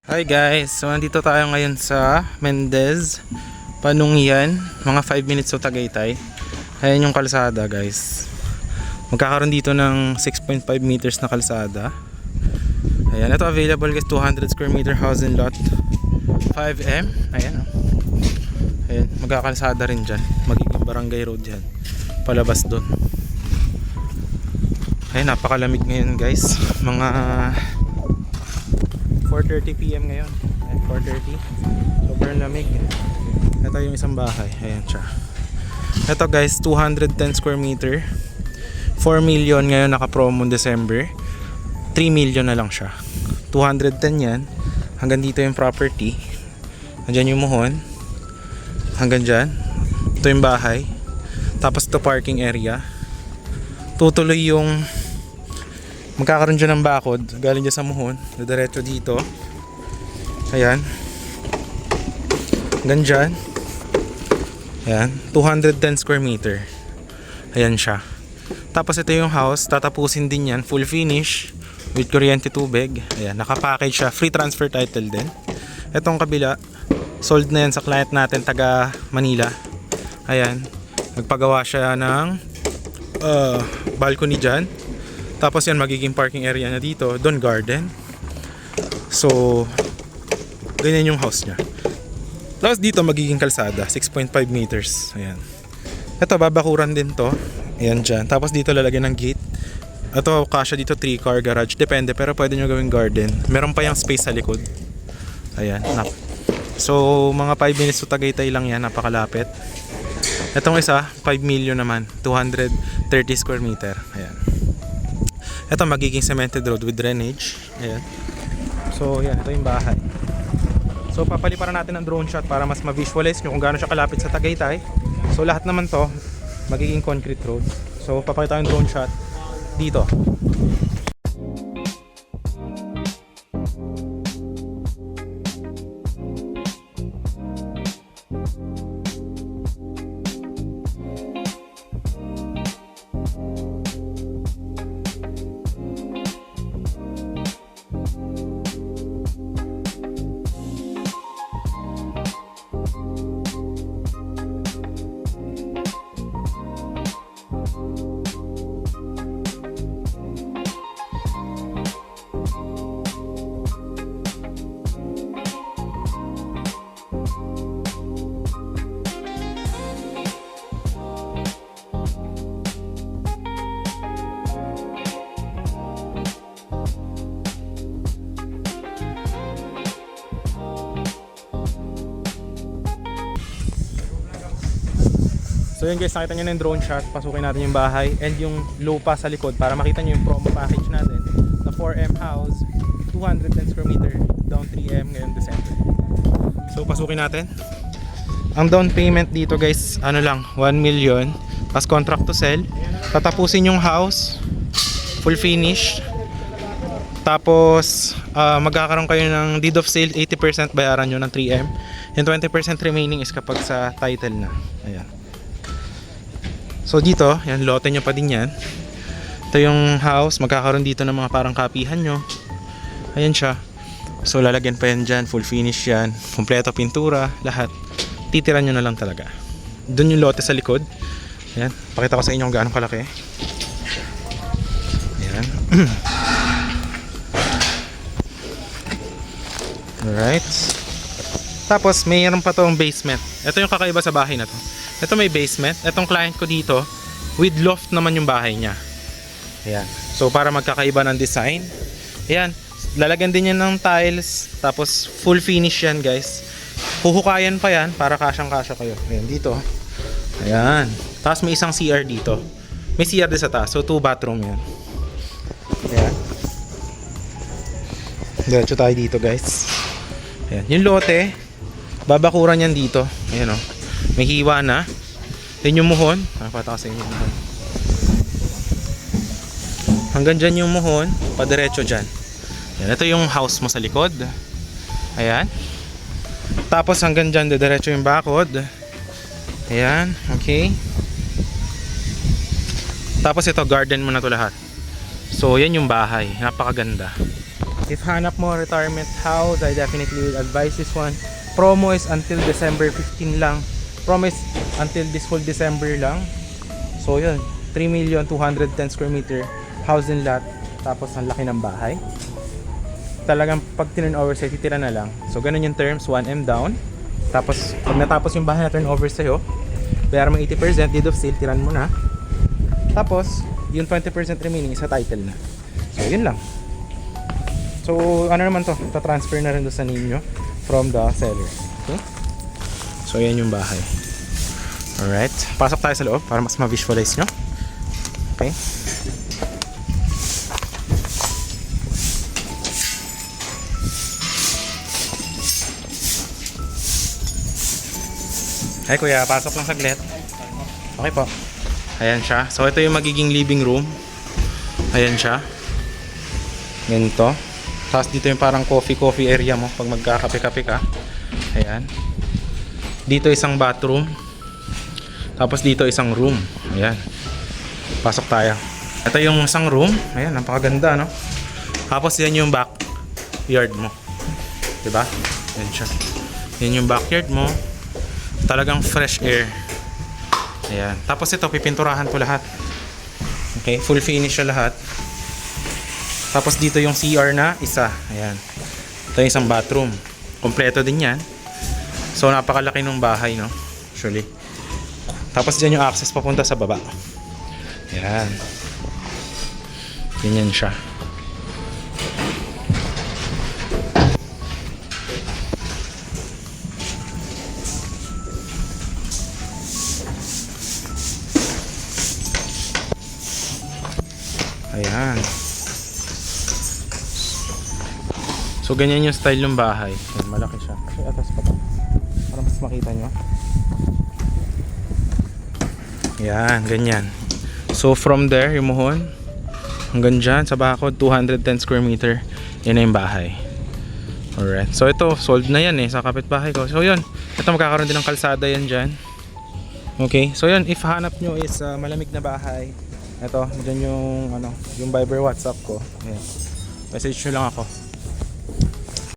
Hi guys, so nandito tayo ngayon sa Mendez, Panungyan, mga 5 minutes sa Tagaytay. Ayan yung kalsada guys. Magkakaroon dito ng 6.5 meters na kalsada. Ayan, ito available guys, 200 square meter house and lot 5M. Ayan, ayan, magkakalsada rin dyan. Magiging barangay road dyan, palabas doon. Ayan, napakalamig ngayon guys. Mga 4:30 PM ngayon. Ayan, 4:30. Sobrang lamig. Ito yung isang bahay. Ayan siya. Ito guys, 210 square meter. 4 million ngayon, naka-promo December. 3 million na lang siya. 210 yan. Hanggang dito yung property. Andyan yung muhon. Hanggang dyan. Ito yung bahay. Tapos ito parking area. Tutuloy yung magkakaroon dyan ng bakod galing dyan sa muhon, diretso dito. Ayan, hanggang dyan. Ayan, 210 square meter. Ayan siya. Tapos ito yung house, tatapusin din yan, full finish with kuryente, tubig. Ayan, nakapackage siya, free transfer title din. Itong kabila, sold na yan sa client natin taga Manila. Ayan, nagpagawa siya ng balcony dyan. Tapos yan, magiging parking area na dito. Doon garden. So ganyan yung house niya. Tapos dito magiging kalsada, 6.5 meters. Ayan. Ito babakuran din to. Ayan dyan. Tapos dito lalagyan ng gate. Ito kasya dito 3 car garage. Depende, pero pwede nyo gawing garden. Meron pa yung space sa likod. Ayan. So mga 5 minutes to Tagaytay lang yan. Napakalapit. Itong isa 5 million naman, 230 square meter. Ayan. Ito magiging cemented road with drainage. Ayan. So yan, ito yung bahay. So papaliparan natin ng drone shot para mas ma-visualize nyo kung gaano siya kalapit sa Tagaytay. So lahat naman to magiging concrete road. So papakita yung drone shot dito. So yun guys, nakita nyo na yung drone shot. Pasukin natin yung bahay and yung lupa sa likod para makita nyo yung promo package natin na 4M house, 210 square meter, down 3M ngayong December. So pasukin natin. Ang down payment dito guys, ano lang, 1 million as contract to sell. Tatapusin yung house, full finish. Tapos magkakaroon kayo ng deed of sale, 80% bayaran nyo ng 3M. Yung 20% remaining is kapag sa title na. Ayan. So dito, yan, lote nyo pa din yan. Ito yung house, magkakaroon dito ng mga parang kapihan nyo. Ayan siya. So lalagyan pa yan dyan, full finish yan, kompleto pintura, lahat. Titiran nyo na lang talaga. Doon yung lote sa likod. Ayan, pakita ko sa inyo kung gaano kalaki. Ayan. Alright. Tapos mayroon pa tong basement. Ito yung kakaiba sa bahay na to. Ito may basement. Itong client ko dito, with loft naman yung bahay niya. Ayan. So para magkakaiba ng design. Ayan. Lalagyan din yan ng tiles. Tapos full finish yan guys. Huhukayan pa yan para kasyang-kasya kayo. Ayan dito. Ayan. Tapos may isang CR dito. May CR din sa taas. So 2 bathroom yan. Ayan. Diretso tayo dito guys. Ayan. Yung lote, babakuran yan dito. Ayan o. May hiwa na. Yan yung muhon. Napata ko sa inyo yung muhon. Hanggang dyan yung muhon. Padiretso dyan. Yan. Ito yung house mo sa likod. Ayan. Tapos hanggang dyan, diretso yung bakod. Ayan. Okay. Tapos ito, garden mo na to lahat. So yan yung bahay. Napakaganda. If hanap mo retirement house, I definitely would advise this one. Promo is until December 15 lang. Promo is until this whole December lang. So yun, 3,210,000 square meter house and lot. Tapos ang laki ng bahay. Talagang pag turnover sa'yo, titira na lang. So ganun yung terms, 1M down. Tapos pag natapos yung bahay na turnover sa'yo, bayaran mo 80%, deed of sale, tiran mo na. Tapos yung 20% remaining sa title na. So yun lang. So ano naman to, ta-transfer na rin doon sa name nyo from the seller. Okay? So yan yung bahay. Alright, pasok tayo sa loob para mas ma-visualize nyo. Okay. Hi kuya, pasok lang saglit. Okay po. Ayan siya. So ito yung magiging living room. Ayan siya. Ganito. Tapos dito yung parang coffee area mo pag magkakape-kape ka. Ayan. Dito isang bathroom. Tapos dito isang room. Ayan. Pasok tayo. Ito yung isang room. Ayan, napakaganda, no? Tapos yan yung backyard mo. Diba? Ayan siya. Yan yung backyard mo. Talagang fresh air. Ayan. Tapos ito, pipinturahan ko lahat. Okay, full finish siya lahat. Tapos dito yung CR na isa. Ayan. Ito yung isang bathroom. Kompleto din yan. So napakalaki ng bahay, no? Actually. Tapos dyan yung access papunta sa baba. Ayan. Ganyan siya. Ayan. So ganyan yung style ng bahay. Ayan, malaki siya. Kasi atas pa to. Para mas makita nyo. Ayan, ganyan. So from there, yung muhon hanggang dyan sa bakod, 210 square meter. Yan na yung bahay. Alright. So ito, sold na yan sa kapitbahay ko. So yun, ito magkakaroon din ng kalsada yan dyan. Okay. So yun, if hanap nyo is malamig na bahay, ito, dyan yung yung Viber WhatsApp ko. Ayan. Message nyo lang ako.